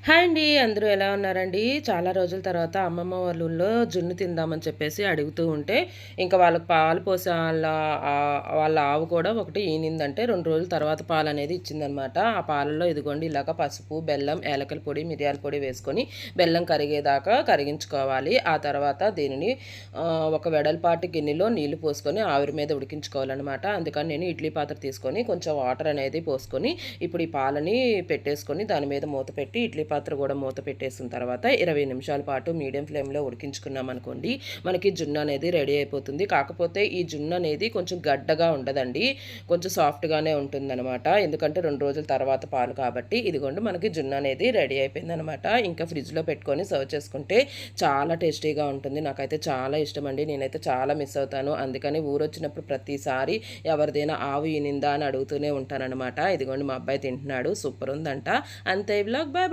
Hi అండి. అందరూ ఎలా ఉన్నారండి? చాలా రోజుల తర్వాత అమ్మమ్మ వాళ్ళ ఊళ్ళో జున్ను తిందామని చెప్పేసి అడుగుతూ ఉంటే, ఇంకా వాళ్ళకి పాలు పోసే వాళ్ళ ఆవు కూడా ఒకటి ఈనిందంటే 2 రోజుల తర్వాత పాలనేది ఇచ్చిందనమాట. ఆ పాలల్లో ఇదిగోండి ఇలాగ పసుపు, బెల్లం, యాలకుల పొడి, మిరియాల పొడి వేసుకొని బెల్లం కరిగేదాకా కరిగించుకోవాలి. ఆ తర్వాత దీనిని ఒక వెడల్పాటి గిన్నెలో నీళ్లు పోసుకొని ఆవిరి మీద ఉడికించుకోవాలనమాట. అందుకని నేను ఇడ్లీ పాత్ర తీసుకొని కొంచెం వాటర్ అనేది పోసుకొని ఇప్పుడు ఈ పాలని పెట్టేసుకొని దాని మీద మూత పెట్టి ఇడ్లీ పాత్ర కూడా మూత పెట్టేసిన తర్వాత 20 నిమిషాల పాటు మీడియం ఫ్లేమ్లో ఉడికించుకున్నాం అనుకోండి, మనకి జున్ను అనేది రెడీ అయిపోతుంది. కాకపోతే ఈ జున్ను అనేది కొంచెం గడ్డగా ఉండదండి, కొంచెం సాఫ్ట్గానే ఉంటుందన్నమాట. ఎందుకంటే 2 రోజుల తర్వాత పాలు కాబట్టి. ఇదిగోండి మనకి జున్ను అనేది రెడీ అయిపోయిందనమాట. ఇంకా ఫ్రిడ్జ్లో పెట్టుకొని సర్వ్ చేసుకుంటే చాలా టేస్టీగా ఉంటుంది. నాకైతే చాలా ఇష్టం అండి. నేనైతే చాలా మిస్ అవుతాను. అందుకని ఊరొచ్చినప్పుడు ప్రతిసారి ఎవరిదైనా ఆవు ఈనిందా అని అడుగుతూనే ఉంటానన్నమాట. ఇదిగోండి మా అబ్బాయి తింటున్నాడు. సూపర్ ఉందంట. అంతే. వ్లాగ్. Bye bye.